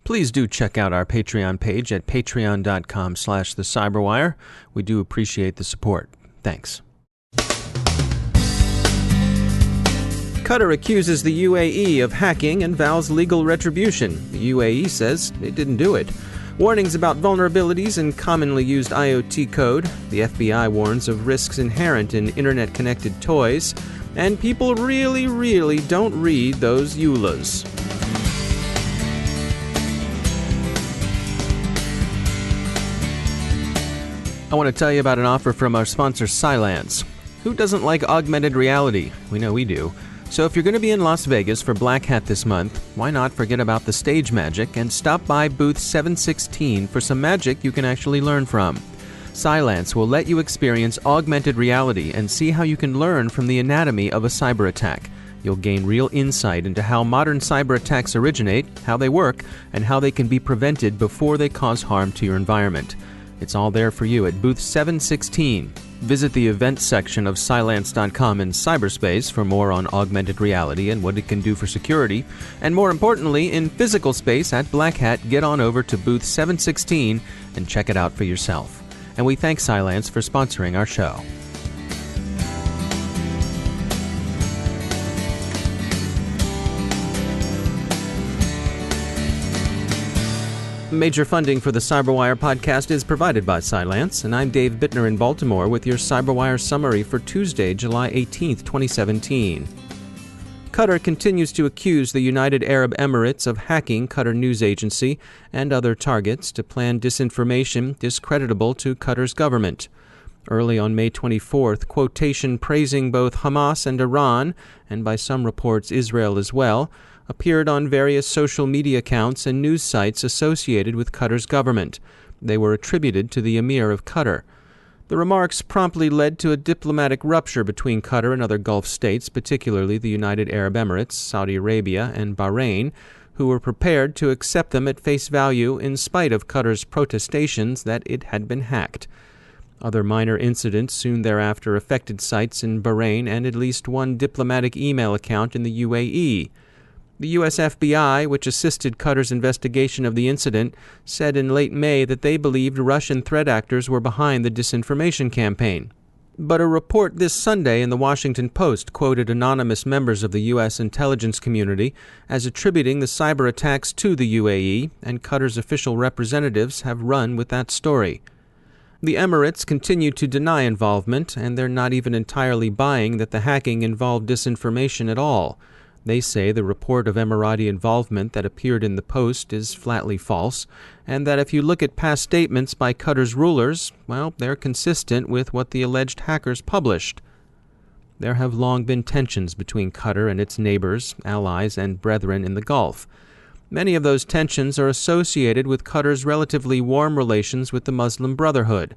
Please do check out our Patreon page at patreon.com/thecyberwire. We do appreciate the support. Thanks. Qatar accuses the UAE of hacking and vows legal retribution. The UAE says it didn't do it. Warnings about vulnerabilities in commonly used IoT code. The FBI warns of risks inherent in internet-connected toys. And people really don't read those EULAs. I want to tell you about an offer from our sponsor, Cylance. Who doesn't like augmented reality? We know we do. So if you're going to be in Las Vegas for Black Hat this month, why not forget about the stage magic and stop by booth 716 for some magic you can actually learn from. Cylance will let you experience augmented reality and see how you can learn from the anatomy of a cyber attack. You'll gain real insight into how modern cyber attacks originate, how they work, and how they can be prevented before they cause harm to your environment. It's all there for you at booth 716. Visit the events section of Cylance.com in cyberspace for more on augmented reality and what it can do for security. And more importantly, in physical space at Black Hat, get on over to booth 716 and check it out for yourself. And we thank Cylance for sponsoring our show. Major funding for the CyberWire podcast is provided by Cylance, and I'm Dave Bittner in Baltimore with your CyberWire summary for Tuesday, July 18th, 2017. Qatar continues to accuse the United Arab Emirates of hacking Qatar news agency and other targets to plan disinformation discreditable to Qatar's government. Early on May 24th, quotation praising both Hamas and Iran, and by some reports Israel as well, appeared on various social media accounts and news sites associated with Qatar's government. They were attributed to the Emir of Qatar. The remarks promptly led to a diplomatic rupture between Qatar and other Gulf states, particularly the United Arab Emirates, Saudi Arabia, and Bahrain, who were prepared to accept them at face value in spite of Qatar's protestations that it had been hacked. Other minor incidents soon thereafter affected sites in Bahrain and at least one diplomatic email account in the UAE. The U.S. FBI, which assisted Qatar's investigation of the incident, said in late May that they believed Russian threat actors were behind the disinformation campaign. But a report this Sunday in the Washington Post quoted anonymous members of the U.S. intelligence community as attributing the cyber attacks to the UAE, and Qatar's official representatives have run with that story. The Emirates continue to deny involvement, and they're not even entirely buying that the hacking involved disinformation at all. They say the report of Emirati involvement that appeared in the Post is flatly false, and that if you look at past statements by Qatar's rulers, well, they're consistent with what the alleged hackers published. There have long been tensions between Qatar and its neighbors, allies, and brethren in the Gulf. Many of those tensions are associated with Qatar's relatively warm relations with the Muslim Brotherhood.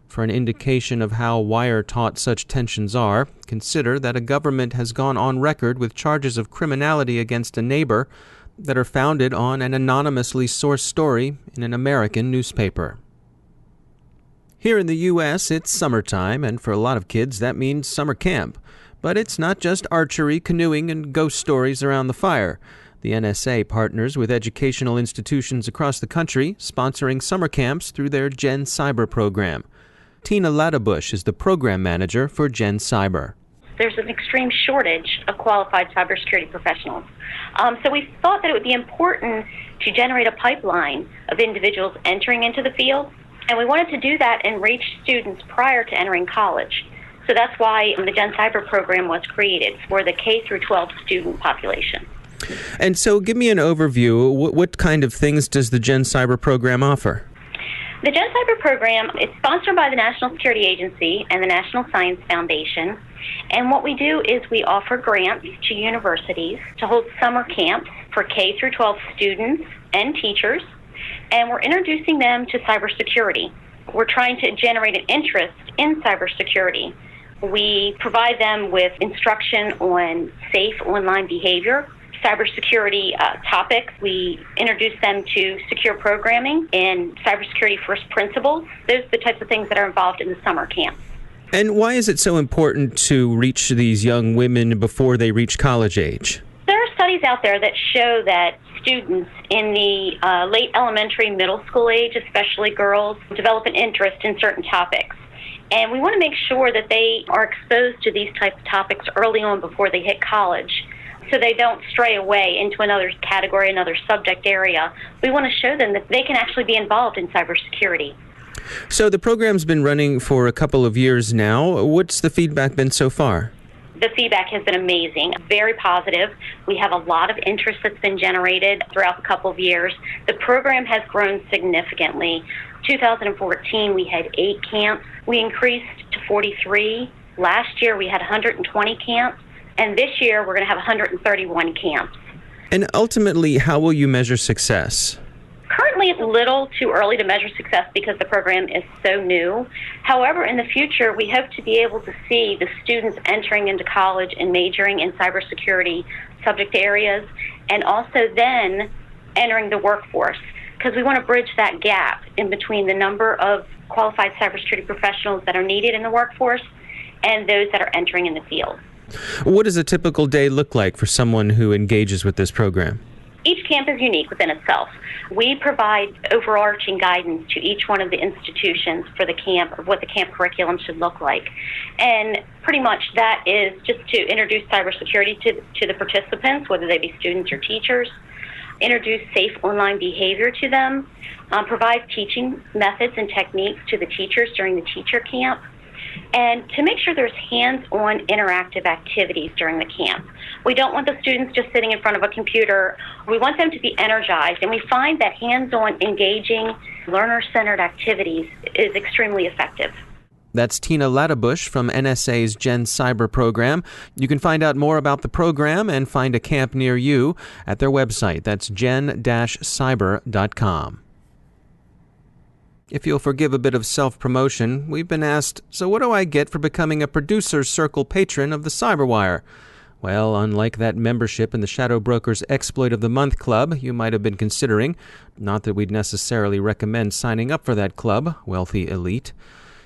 For an indication of how wire-taught such tensions are, consider that a government has gone on record with charges of criminality against a neighbor that are founded on an anonymously sourced story in an American newspaper. Here in the U.S., it's summertime, and for a lot of kids that means summer camp. But it's not just archery, canoeing, and ghost stories around the fire. The NSA partners with educational institutions across the country, sponsoring summer camps through their GenCyber program. Tina Lattabush is the program manager for GenCyber. There's an extreme shortage of qualified cybersecurity professionals. So we thought that it would be important to generate a pipeline of individuals entering into the field, and we wanted to do that and reach students prior to entering college. So that's why the GenCyber program was created for the K through 12 student population. And so give me an overview. What kind of things does the GenCyber program offer? The GenCyber program is sponsored by the National Security Agency and the National Science Foundation. And what we do is we offer grants to universities to hold summer camps for K through 12 students and teachers. And we're introducing them to cybersecurity. We're trying to generate an interest in cybersecurity. We provide them with instruction on safe online behavior, cybersecurity topics. We introduce them to secure programming and cybersecurity first principles. Those are the types of things that are involved in the summer camp. And why is it so important to reach these young women before they reach college age? There are studies out there that show that students in the late elementary, middle school age, especially girls, develop an interest in certain topics. And we want to make sure that they are exposed to these types of topics early on before they hit college, so they don't stray away into another category, another subject area. We want to show them that they can actually be involved in cybersecurity. So the program's been running for a couple of years now. What's the feedback been so far? The feedback has been amazing, very positive. We have a lot of interest that's been generated throughout the couple of years. The program has grown significantly. 2014, we had 8 camps. We increased to 43. Last year, we had 120 camps. And this year, we're going to have 131 camps. And ultimately, how will you measure success? Currently, it's a little too early to measure success because the program is so new. However, in the future, we hope to be able to see the students entering into college and majoring in cybersecurity subject areas, and also then entering the workforce, because we want to bridge that gap in between the number of qualified cybersecurity professionals that are needed in the workforce and those that are entering in the field. What does a typical day look like for someone who engages with this program? Each camp is unique within itself. We provide overarching guidance to each one of the institutions for the camp of what the camp curriculum should look like. And pretty much that is just to introduce cybersecurity to the participants, whether they be students or teachers, introduce safe online behavior to them, provide teaching methods and techniques to the teachers during the teacher camp, and to make sure there's hands-on interactive activities during the camp. We don't want the students just sitting in front of a computer. We want them to be energized, and we find that hands-on, engaging, learner-centered activities is extremely effective. That's Tina Laddebush from NSA's GenCyber program. You can find out more about the program and find a camp near you at their website. That's gen-cyber.com. If you'll forgive a bit of self-promotion, we've been asked, so what do I get for becoming a Producer's Circle patron of the Cyberwire? Well, unlike that membership in the Shadow Brokers Exploit of the Month Club you might have been considering, not that we'd necessarily recommend signing up for that club, wealthy elite,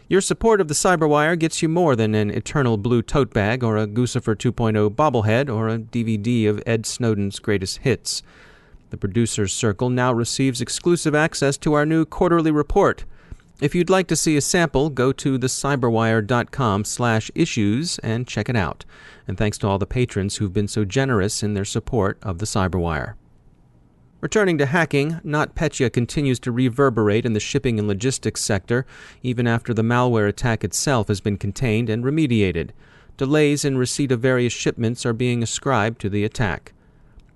your support of the Cyberwire gets you more than an eternal blue tote bag or a Guccifer 2.0 bobblehead or a DVD of Ed Snowden's greatest hits. The Producers Circle now receives exclusive access to our new quarterly report. If you'd like to see a sample, go to thecyberwire.com/issues and check it out. And thanks to all the patrons who've been so generous in their support of the Cyberwire. Returning to hacking, NotPetya continues to reverberate in the shipping and logistics sector, even after the malware attack itself has been contained and remediated. Delays in receipt of various shipments are being ascribed to the attack.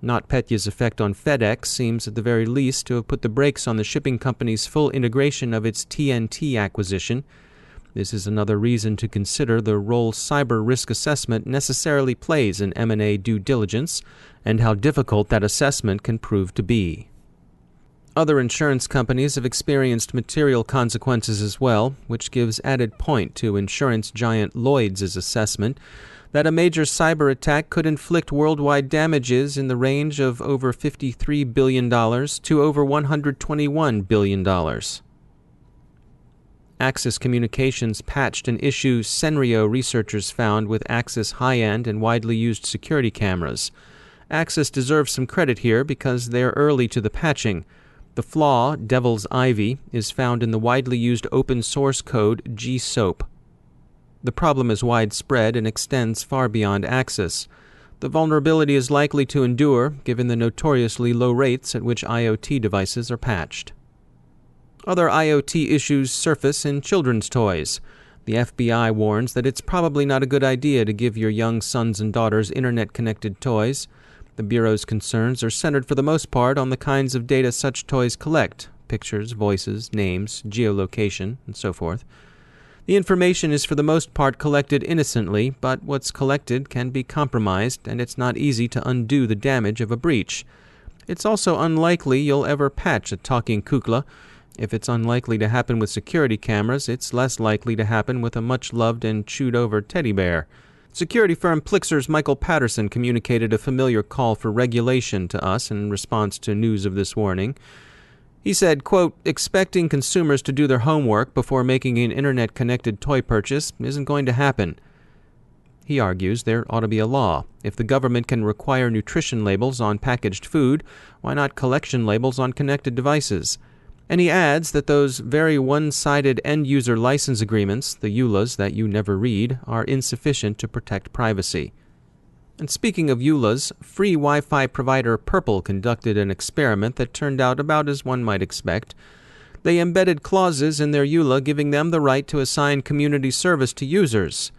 NotPetya's effect on FedEx seems at the very least to have put the brakes on the shipping company's full integration of its TNT acquisition. This is another reason to consider the role cyber risk assessment necessarily plays in M&A due diligence and how difficult that assessment can prove to be. Other insurance companies have experienced material consequences as well, which gives added point to insurance giant Lloyd's assessment that a major cyber attack could inflict worldwide damages in the range of over $53 billion to over $121 billion. Axis Communications patched an issue Senrio researchers found with Axis high-end and widely used security cameras. Axis deserves some credit here because they're early to the patching. The flaw, Devil's Ivy, is found in the widely used open-source code gSOAP. The problem is widespread and extends far beyond Axis. The vulnerability is likely to endure, given the notoriously low rates at which IoT devices are patched. Other IoT issues surface in children's toys. The FBI warns that it's probably not a good idea to give your young sons and daughters internet-connected toys. The Bureau's concerns are centered for the most part on the kinds of data such toys collect: pictures, voices, names, geolocation, and so forth. The information is for the most part collected innocently, but what's collected can be compromised, and it's not easy to undo the damage of a breach. It's also unlikely you'll ever patch a talking kukla. If it's unlikely to happen with security cameras, it's less likely to happen with a much-loved and chewed-over teddy bear. Security firm Plixer's Michael Patterson communicated a familiar call for regulation to us in response to news of this warning. He said, quote, "Expecting consumers to do their homework before making an internet-connected toy purchase isn't going to happen. He argues there ought to be a law. If the government can require nutrition labels on packaged food, why not collection labels on connected devices? And he adds that those very one-sided end-user license agreements, the EULAs that you never read, are insufficient to protect privacy. And speaking of EULAs, free Wi-Fi provider Purple conducted an experiment that turned out about as one might expect. They embedded clauses in their EULA giving them the right to assign community service to users.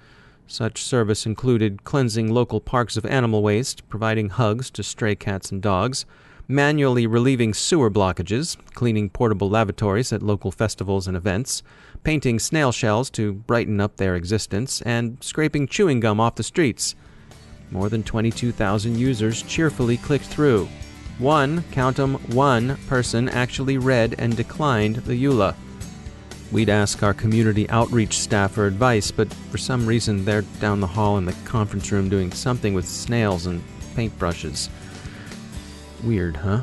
Such service included cleansing local parks of animal waste, providing hugs to stray cats and dogs, manually relieving sewer blockages, cleaning portable lavatories at local festivals and events, painting snail shells to brighten up their existence, and scraping chewing gum off the streets. More than 22,000 users cheerfully clicked through. Count 'em, one person actually read and declined the EULA. We'd ask our community outreach staff for advice, but for some reason they're down the hall in the conference room doing something with snails and paintbrushes. Weird, huh?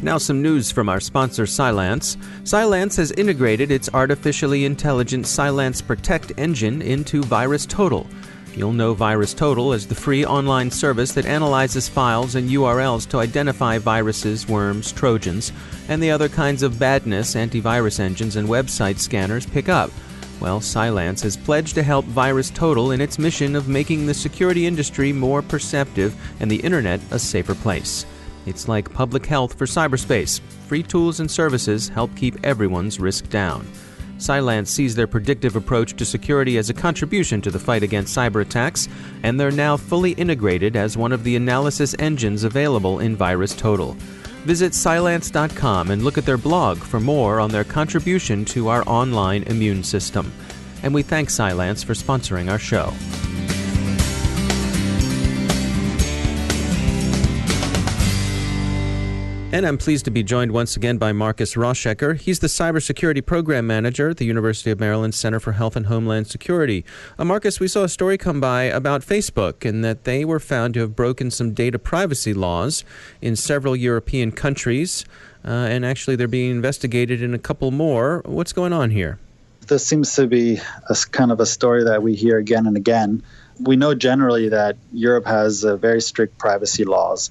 Now some news from our sponsor, Cylance. Cylance has integrated its artificially intelligent Cylance Protect engine into VirusTotal. You'll know VirusTotal as the free online service that analyzes files and URLs to identify viruses, worms, trojans, and the other kinds of badness antivirus engines and website scanners pick up. Well, Cylance has pledged to help VirusTotal in its mission of making the security industry more perceptive and the internet a safer place. It's like public health for cyberspace. Free tools and services help keep everyone's risk down. Cylance sees their predictive approach to security as a contribution to the fight against cyber attacks, and they're now fully integrated as one of the analysis engines available in VirusTotal. Visit Cylance.com and look at their blog for more on their contribution to our online immune system. And we thank Cylance for sponsoring our show. And I'm pleased to be joined once again by Marcus Roschecker. He's the Cybersecurity Program Manager at the University of Maryland Center for Health and Homeland Security. Marcus, we saw a story come by about Facebook and that they were found to have broken some data privacy laws in several European countries. And actually, they're being investigated in a couple more. What's going on here? This seems to be a kind of a story that we hear again and again. We know generally that Europe has very strict privacy laws.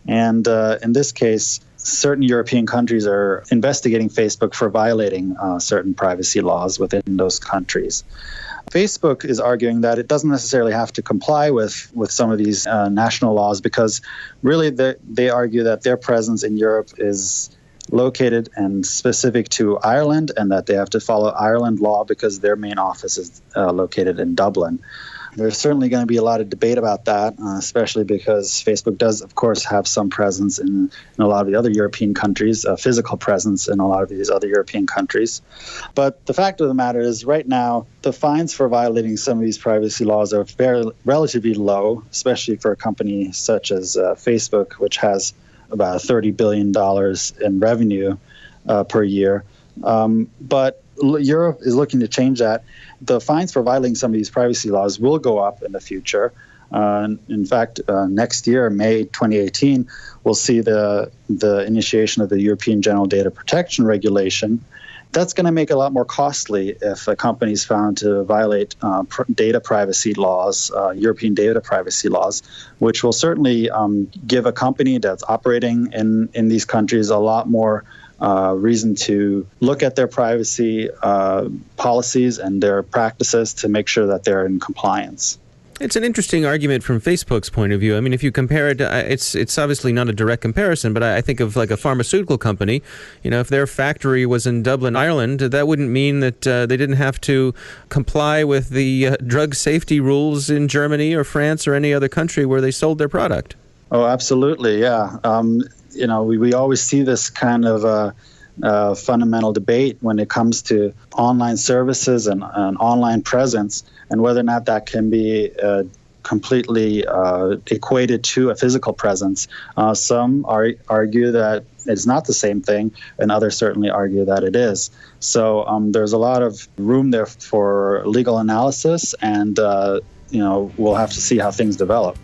And in this case, certain European countries are investigating Facebook for violating certain privacy laws within those countries. Facebook is arguing that it doesn't necessarily have to comply with some of these national laws because really they argue that their presence in Europe is located and specific to Ireland and that they have to follow Ireland law because their main office is located in Dublin. There's certainly going to be a lot of debate about that, especially because Facebook does, of course, have some presence in a lot of the other European countries, a physical presence in a lot of these other European countries. But the fact of the matter is, right now, the fines for violating some of these privacy laws are relatively low, especially for a company such as Facebook, which has about $30 billion in revenue per year. But Europe is looking to change that. The fines for violating some of these privacy laws will go up in the future. In fact, next year, May 2018, we'll see the initiation of the European General Data Protection Regulation. That's going to make it a lot more costly if a company is found to violate data privacy laws, European data privacy laws, which will certainly give a company that's operating in these countries a lot more reason to look at their privacy policies and their practices to make sure that they're in compliance. It's an interesting argument from Facebook's point of view. I mean, if you compare it, it's obviously not a direct comparison, but I think of like a pharmaceutical company. You know, if their factory was in Dublin, Ireland, that wouldn't mean that they didn't have to comply with the drug safety rules in Germany or France or any other country where they sold their product. Oh, absolutely, yeah. We always see this kind of fundamental debate when it comes to online services and online presence and whether or not that can be completely equated to a physical presence. Some argue that it's not the same thing, and others certainly argue that it is. So there's a lot of room there for legal analysis, and we'll have to see how things develop.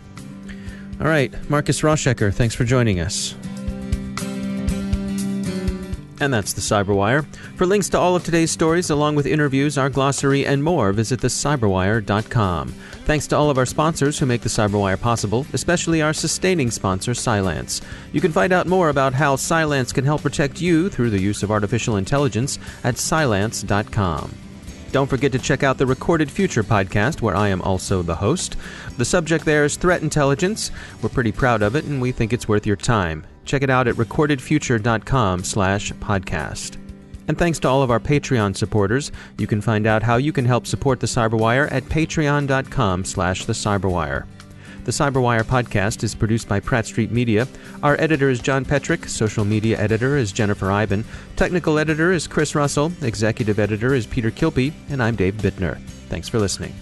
All right, Marcus Roschecker, thanks for joining us. And that's the Cyberwire. For links to all of today's stories, along with interviews, our glossary, and more, visit thecyberwire.com. Thanks to all of our sponsors who make the Cyberwire possible, especially our sustaining sponsor, Cylance. You can find out more about how Cylance can help protect you through the use of artificial intelligence at cylance.com. Don't forget to check out the Recorded Future podcast, where I am also the host. The subject there is threat intelligence. We're pretty proud of it, and we think it's worth your time. Check it out at recordedfuture.com/podcast. And thanks to all of our Patreon supporters. You can find out how you can help support the Cyberwire at patreon.com/thecyberwire. The Cyberwire podcast is produced by Pratt Street Media. Our editor is John Petrick. Social media editor is Jennifer Iben. Technical editor is Chris Russell. Executive editor is Peter Kilpie. And I'm Dave Bittner. Thanks for listening.